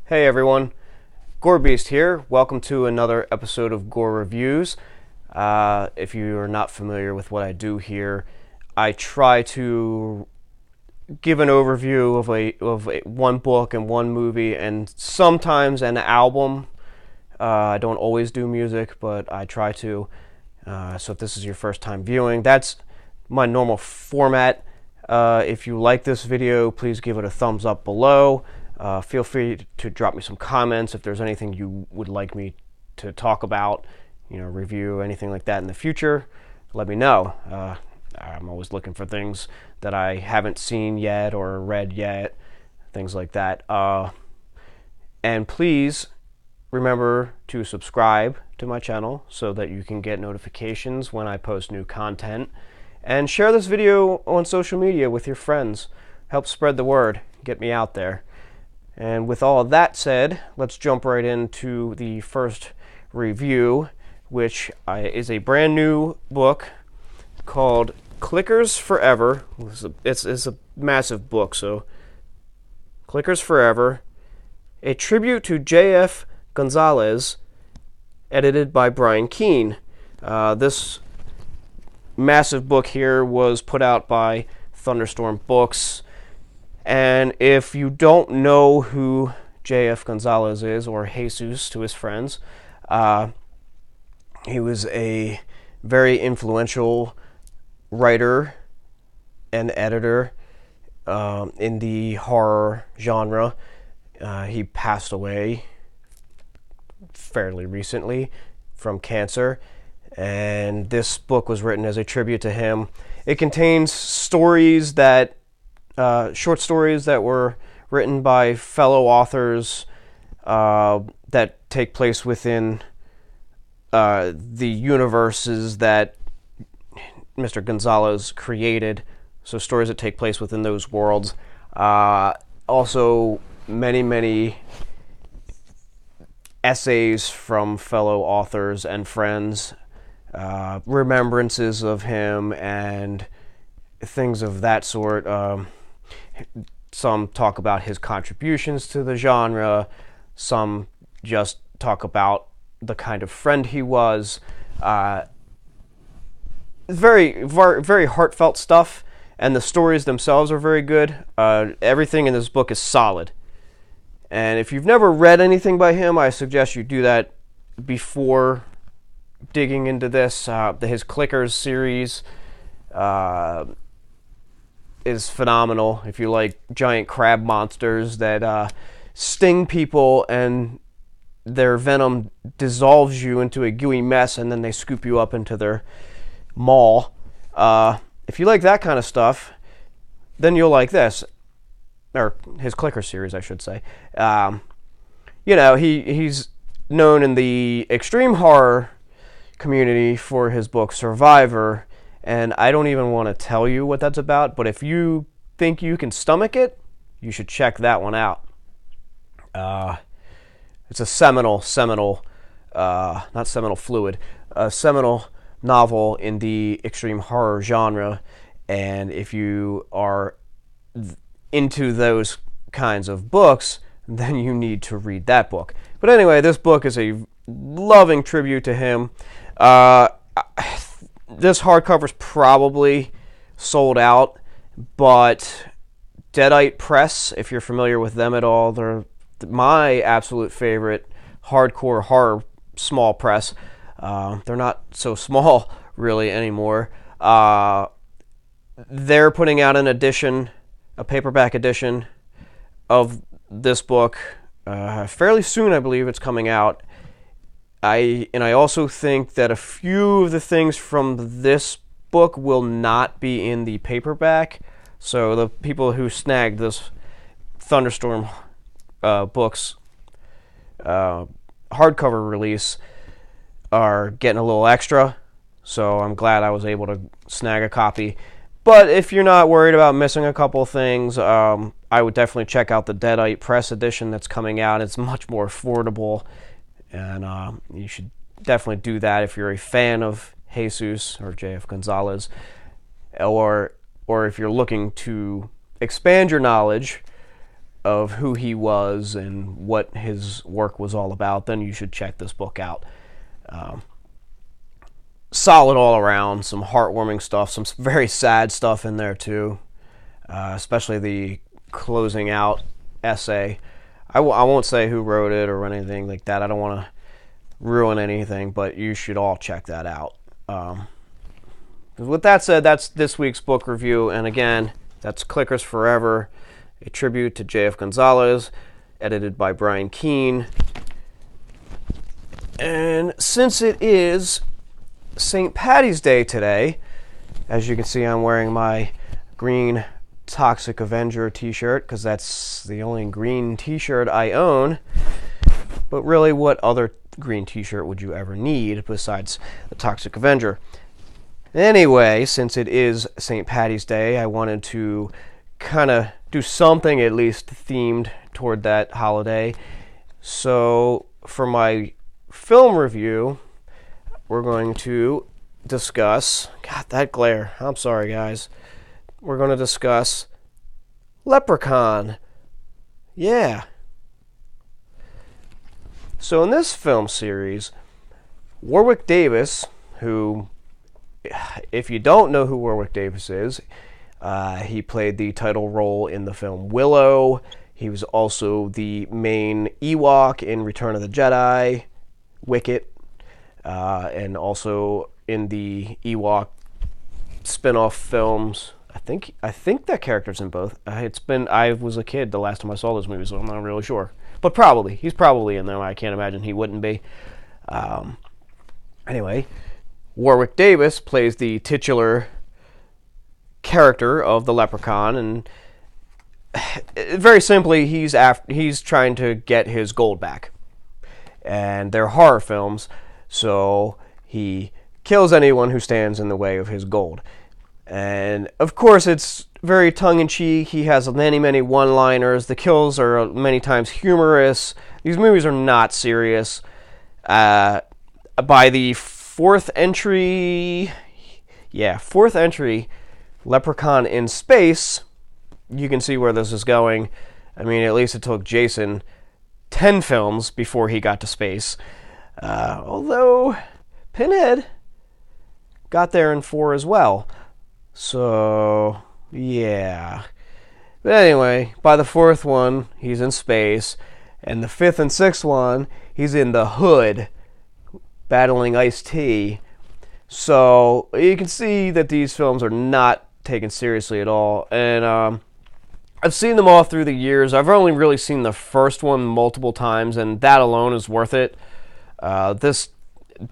Hey everyone, GOREbeast here. Welcome to another episode of GOREviews. If you are not familiar with what I do here, I try to give an overview of one book and one movie, and sometimes an album. I don't always do music, but I try to. So if this is your first time viewing, that's my normal format. If you like this video, please give it a thumbs up below. Feel free to drop me some comments if there's anything you would like me to talk about, review, anything like that in the future. Let me know. I'm always looking for things that I haven't seen yet or read yet, things like that. And please remember to subscribe to my channel so that you can get notifications when I post new content. And share this video on social media with your friends. Help spread the word. Get me out there. And with all of that said, let's jump right into the first review, which is a brand new book called Clickers Forever. It's a massive book, so Clickers Forever, a tribute to J.F. Gonzalez, edited by Brian Keene. This massive book here was put out by Thunderstorm Books. And if you don't know who J.F. Gonzalez is, or Jesus to his friends, he was a very influential writer and editor in the horror genre. He passed away fairly recently from cancer, and this book was written as a tribute to him. It contains stories that short stories that were written by fellow authors that take place within the universes that Mr. Gonzalez created. So stories that take place within those worlds. Also, many essays from fellow authors and friends, remembrances of him, and things of that sort. Some talk about his contributions to the genre. Some just talk about the kind of friend he was. Very heartfelt stuff, and the stories themselves are very good. Everything in this book is solid. And if you've never read anything by him, I suggest you do that before digging into this. His Clickers series is phenomenal. If you like giant crab monsters that sting people and their venom dissolves you into a gooey mess and then they scoop you up into their maw. If you like that kind of stuff, then you'll like this. Or his Clicker series, I should say. He's known in the extreme horror community for his book Survivor. And I don't even want to tell you what that's about, but if you think you can stomach it, you should check that one out. It's a seminal novel in the extreme horror genre, and if you are into those kinds of books, then you need to read that book. But anyway, this book is a loving tribute to him. This hardcover's probably sold out, but Deadite Press, if you're familiar with them at all, they're my absolute favorite hardcore horror small press. They're not so small really anymore. They're putting out an edition, a paperback edition of this book fairly soon. I believe it's coming out. I also think that a few of the things from this book will not be in the paperback. So the people who snagged this Thunderstorm Books hardcover release are getting a little extra. So I'm glad I was able to snag a copy. But if you're not worried about missing a couple of things, I would definitely check out the Deadite Press edition that's coming out. It's much more affordable. And you should definitely do that if you're a fan of Jesus or J.F. Gonzalez, or if you're looking to expand your knowledge of who he was and what his work was all about, then you should check this book out. Solid all around, some heartwarming stuff, some very sad stuff in there too, especially the closing out essay. I won't say who wrote it or anything like that. I don't want to ruin anything, but you should all check that out. With that said, that's this week's book review, and again, that's Clickers Forever, a tribute to J.F. Gonzalez, edited by Brian Keene. And since it is St. Paddy's Day today, as you can see, I'm wearing my green Toxic Avenger t-shirt, because that's the only green t-shirt I own. But really, what other green t-shirt would you ever need besides the Toxic Avenger? Anyway, since it is St. Paddy's Day, I wanted to kind of do something at least themed toward that holiday. So for my film review, we're going to discuss, God, that glare, I'm sorry guys, we're going to discuss Leprechaun. Yeah. So in this film series, Warwick Davis, who, if you don't know who Warwick Davis is, he played the title role in the film Willow. He was also the main Ewok in Return of the Jedi, Wicket, and also in the Ewok spin-off films. I think that character's in both. I was a kid the last time I saw those movies, so I'm not really sure. But probably. He's probably in them. I can't imagine he wouldn't be. Anyway, Warwick Davis plays the titular character of the Leprechaun, and very simply, he's trying to get his gold back. And they're horror films, so he kills anyone who stands in the way of his gold. And of course, it's very tongue-in-cheek. He has many, many one-liners. The kills are many times humorous. These movies are not serious. By the fourth entry, Leprechaun in Space, you can see where this is going. I mean, at least it took Jason 10 films before he got to space. Although Pinhead got there in 4 as well. So, yeah. But anyway, by the 4th one, he's in space. And the 5th and 6th one, he's in the hood, battling Ice-T. So, you can see that these films are not taken seriously at all. And I've seen them all through the years. I've only really seen the first one multiple times, and that alone is worth it. This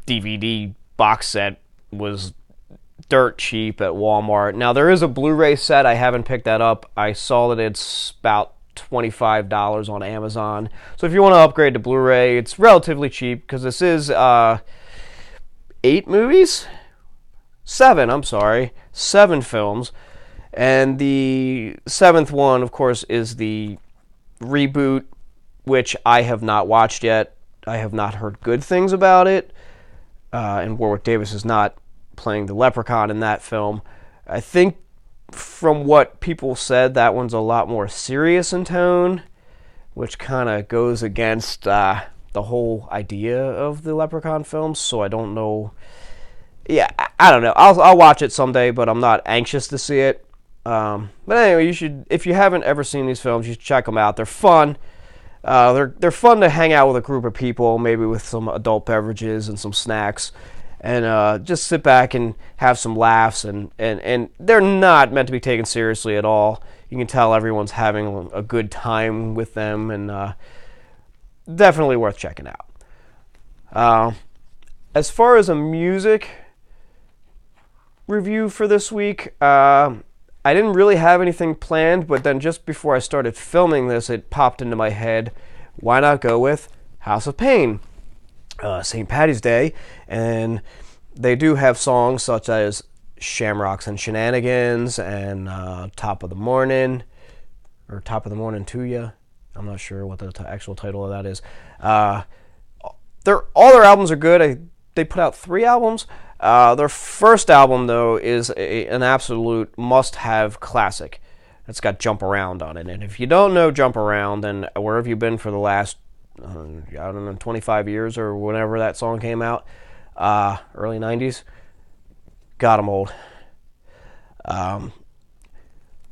DVD box set was dirt cheap at Walmart. Now, there is a Blu-ray set. I haven't picked that up. I saw that it's about $25 on Amazon. So if you want to upgrade to Blu-ray, it's relatively cheap, because this is 8 movies? 7, I'm sorry. 7 films. And the 7th one, of course, is the reboot, which I have not watched yet. I have not heard good things about it. And Warwick Davis is not playing the Leprechaun in that film. I think from what people said, that one's a lot more serious in tone, which kind of goes against the whole idea of the Leprechaun films, so I don't know. Yeah, I don't know. I'll watch it someday, but I'm not anxious to see it. But anyway, you should, if you haven't ever seen these films, you should check them out. They're fun. They're fun to hang out with a group of people, maybe with some adult beverages and some snacks, and just sit back and have some laughs. And they're not meant to be taken seriously at all. You can tell everyone's having a good time with them, and definitely worth checking out. As far as a music review for this week, I didn't really have anything planned, but then just before I started filming this, it popped into my head, why not go with House of Pain? St. Paddy's Day, and they do have songs such as Shamrocks and Shenanigans and Top of the Morning, or Top of the Morning to Ya. I'm not sure what the actual title of that is. All their albums are good. They put out 3 albums. Their first album, though, is an absolute must-have classic. It's got Jump Around on it. And if you don't know Jump Around, then where have you been for the last, I don't know, 25 years or whenever that song came out? Early 90s? God, I'm old.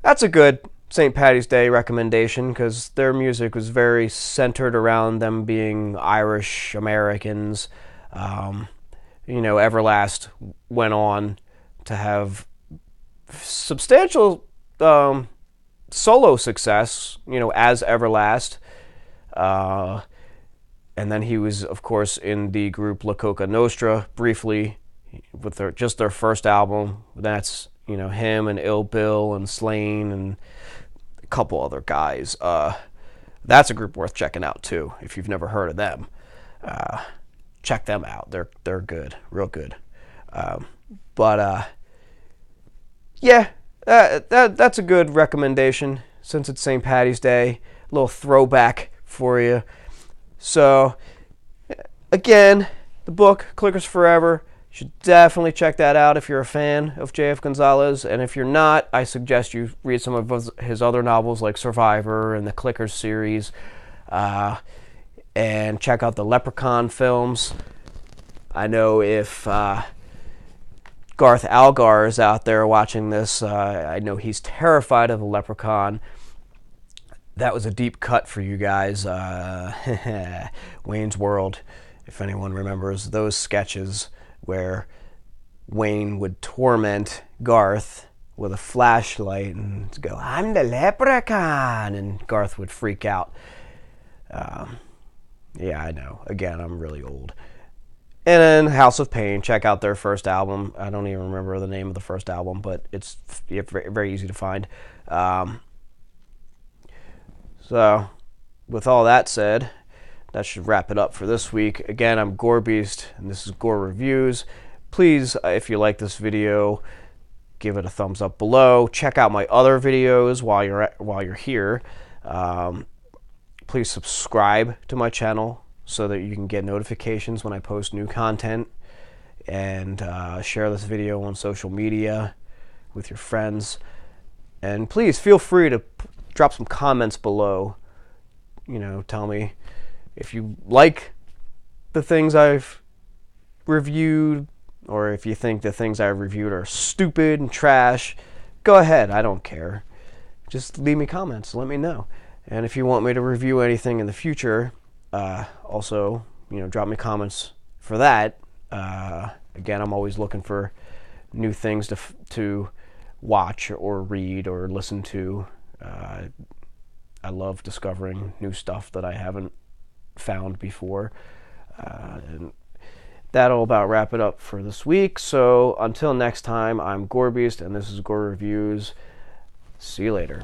That's a good St. Paddy's Day recommendation because their music was very centered around them being Irish Americans. Everlast went on to have substantial solo success, as Everlast. And then he was, of course, in the group La Coca Nostra briefly with their first album. That's, him and Ill Bill and Slane and a couple other guys. That's a group worth checking out, too, if you've never heard of them. Check them out. They're good, real good. Yeah, that's a good recommendation since it's St. Paddy's Day. A little throwback for you. So, again, the book, Clickers Forever. You should definitely check that out if you're a fan of J.F. Gonzalez. And if you're not, I suggest you read some of his other novels like Survivor and the Clickers series. And check out the Leprechaun films. I know if Garth Algar is out there watching this, I know he's terrified of the Leprechaun. That was a deep cut for you guys. Wayne's World, if anyone remembers those sketches where Wayne would torment Garth with a flashlight and go, "I'm the Leprechaun," and Garth would freak out. Yeah, I know. Again, I'm really old. And then House of Pain, check out their first album. I don't even remember the name of the first album, but it's very easy to find. So, with all that said, that should wrap it up for this week. Again, I'm GOREbeast, and this is Gore Reviews. Please, if you like this video, give it a thumbs up below. Check out my other videos while you're here. Please subscribe to my channel so that you can get notifications when I post new content. And share this video on social media with your friends. And please feel free to drop some comments below. Tell me if you like the things I've reviewed, or if you think the things I've reviewed are stupid and trash. Go ahead, I don't care. Just leave me comments, let me know. And if you want me to review anything in the future, also, drop me comments for that. Again, I'm always looking for new things to watch or read or listen to. I love discovering new stuff that I haven't found before. And that'll about wrap it up for this week. So until next time, I'm GOREbeast, and this is Gore Reviews. See you later.